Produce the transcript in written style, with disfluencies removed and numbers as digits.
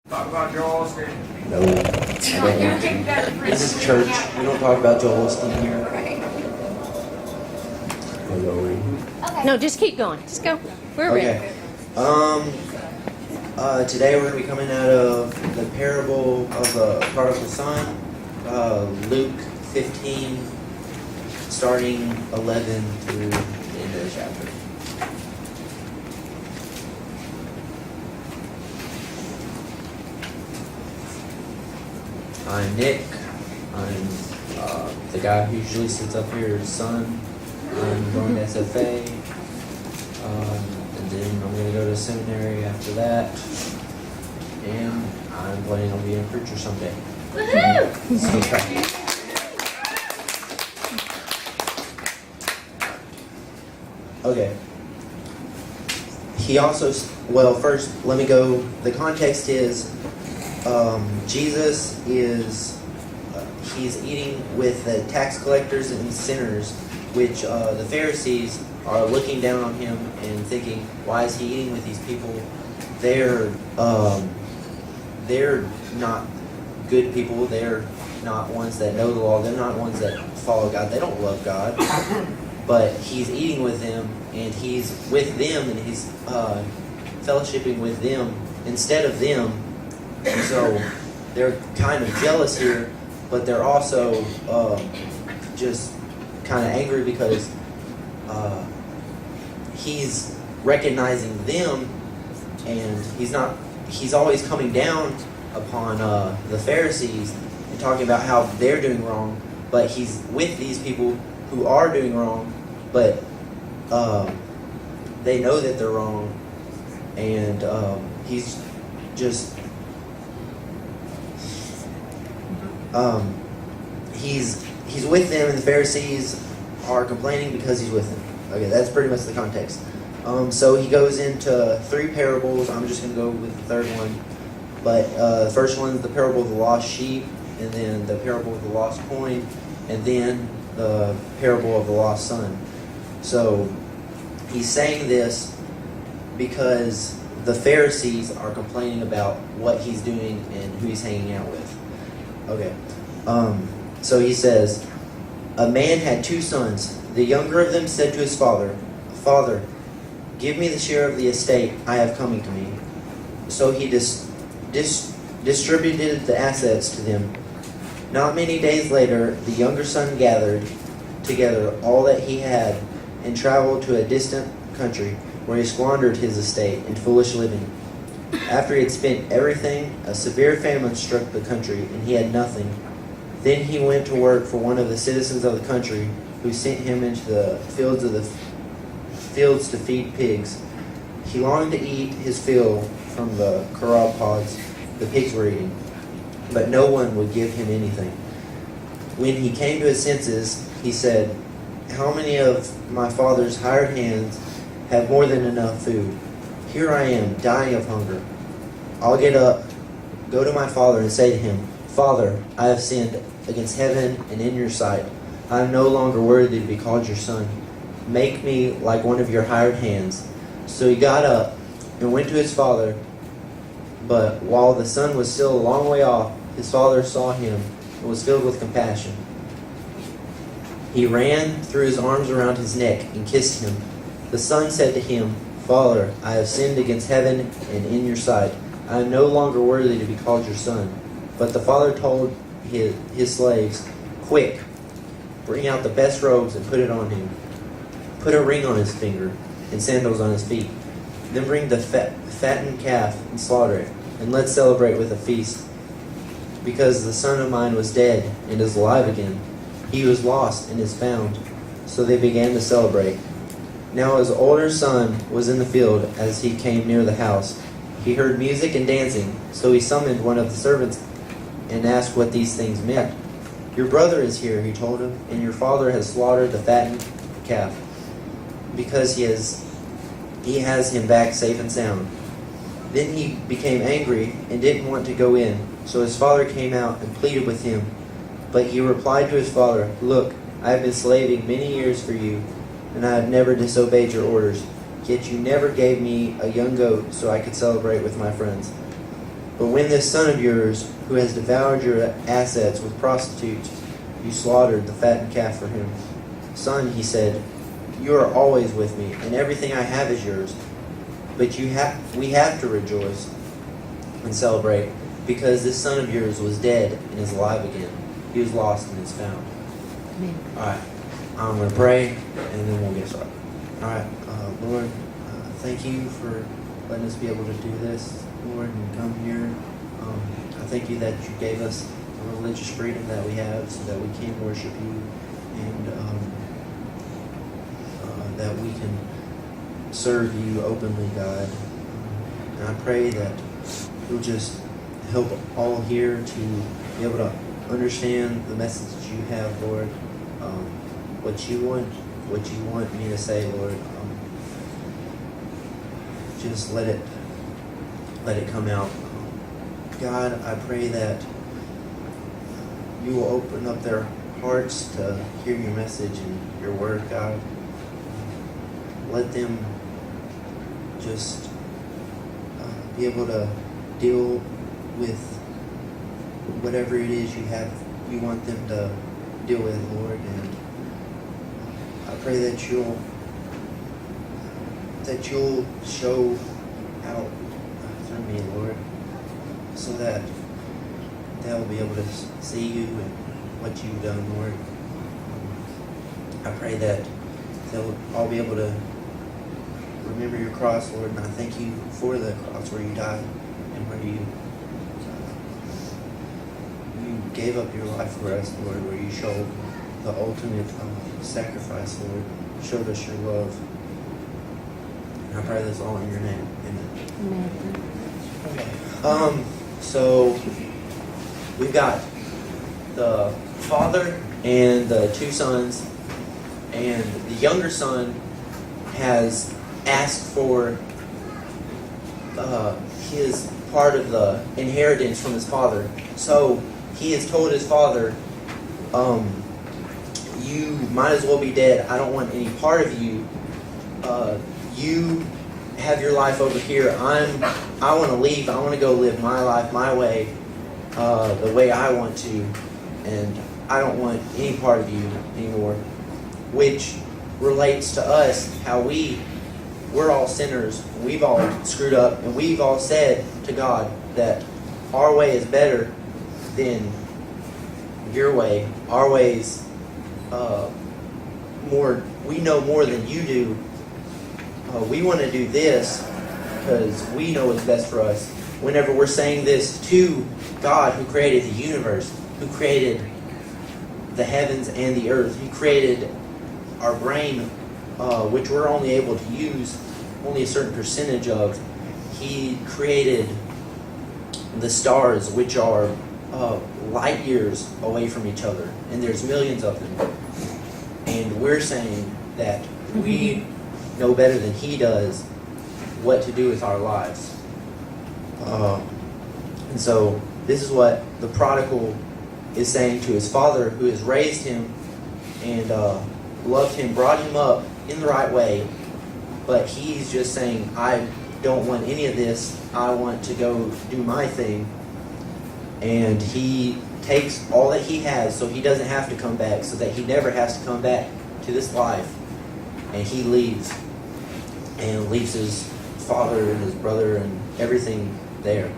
Talk about Joel Osteen. No. This is church. We don't talk about Joel Osteen here. Hello. No, just keep going. Just go. We're ready. Okay. Today we're going to be coming out of the parable of the prodigal son, Luke 15, starting 11 through the end of the chapter. I'm Nick. I'm the guy who usually sits up here, son. I'm going to SFA. And then I'm going to go to seminary after that. And I'm planning on being a preacher someday. Woohoo! Okay. He also, well, first, let me go. The context is Jesus is, he's eating with the tax collectors and sinners, which the Pharisees are looking down on him and thinking, why is he eating with these people? They're not good people. They're not ones that know the law. They're not ones that follow God. They don't love God. But he's eating with them, and he's with them, and he's fellowshipping with them instead of them. And so they're kind of jealous here, but they're also just kind of angry because he's recognizing them, and he's always coming down upon the Pharisees and talking about how they're doing wrong, but he's with these people who are doing wrong, but they know that they're wrong, and he's just he's with them, and the Pharisees are complaining because he's with them. Okay, that's pretty much the context. So he goes into three parables. I'm just going to go with the third one. But the first one is the parable of the lost sheep, and then the parable of the lost coin, and then the parable of the lost son. So he's saying this because the Pharisees are complaining about what he's doing and who he's hanging out with. Okay. So he says, a man had two sons. The younger of them said to his father, Father, give me the share of the estate I have coming to me. So he distributed the assets to them. Not many days later, the younger son gathered together all that he had and traveled to a distant country where he squandered his estate in foolish living. After he had spent everything, a severe famine struck the country, and he had nothing. Then he went to work for one of the citizens of the country, who sent him into the fields to feed pigs. He longed to eat his fill from the carob pods the pigs were eating, but no one would give him anything. When he came to his senses, he said, how many of my father's hired hands have more than enough food? Here I am, dying of hunger. I'll get up, go to my father, and say to him, Father, I have sinned against heaven and in your sight. I am no longer worthy to be called your son. Make me like one of your hired hands. So he got up and went to his father. But while the son was still a long way off, his father saw him and was filled with compassion. He ran, threw his arms around his neck, and kissed him. The son said to him, Father, I have sinned against heaven and in your sight. I am no longer worthy to be called your son. But the father told his slaves, Quick, bring out the best robes and put it on him. Put a ring on his finger and sandals on his feet. Then bring the fattened calf and slaughter it, and let's celebrate with a feast. Because the son of mine was dead and is alive again. He was lost and is found. So they began to celebrate. Now his older son was in the field as he came near the house. He heard music and dancing, so he summoned one of the servants and asked what these things meant. Your brother is here, he told him, and your father has slaughtered the fattened calf, because he has him back safe and sound. Then he became angry and didn't want to go in, so his father came out and pleaded with him. But he replied to his father, Look, I have been slaving many years for you, and I have never disobeyed your orders. Yet you never gave me a young goat so I could celebrate with my friends. But when this son of yours, who has devoured your assets with prostitutes, you slaughtered the fattened calf for him. Son, he said, you are always with me, and everything I have is yours. But we have to rejoice and celebrate, because this son of yours was dead and is alive again. He was lost and is found. Amen. All right, I'm going to pray, and then we'll get started. All right, Lord, thank you for letting us be able to do this, Lord, and come here. I thank you that you gave us the religious freedom that we have so that we can worship you, and that we can serve you openly, God. And I pray that you'll just help all here to be able to understand the message that you have, Lord. What you want me to say, Lord. Just let it come out. God, I pray that you will open up their hearts to hear your message and your word, God. Let them just be able to deal with whatever it is you want them to deal with, Lord. And I pray that you'll show out through me, Lord, so that they'll be able to see you and what you've done, Lord. I pray that they'll all be able to remember your cross, Lord, and I thank you for the cross where you died and where you gave up your life for us, Lord, where you showed the ultimate sacrifice, Lord, showed us your love. And I pray this all in your name. Amen. Amen. Okay. So we've got the father and the two sons, and the younger son has asked for his part of the inheritance from his father. So he has told his father, you might as well be dead. I don't want any part of you. You have your life over here. I want to leave. I want to go live my life my way, the way I want to, and I don't want any part of you anymore. Which relates to us, how we're all sinners. We've all screwed up, and we've all said to God that our way is better than your way. Our way's more. We know more than you do. We want to do this because we know what's best for us. Whenever we're saying this to God, who created the universe, who created the heavens and the earth, He created our brain, which we're only able to use only a certain percentage of. He created the stars, which are light years away from each other, and there's millions of them. And we're saying that we know better than He does what to do with our lives. And so this is what the prodigal is saying to his father, who has raised him and loved him, brought him up in the right way. But he's just saying, I don't want any of this. I want to go do my thing. And he takes all that he has so he doesn't have to come back, so that he never has to come back to this life. And he leaves. And leaves his father and his brother and everything there.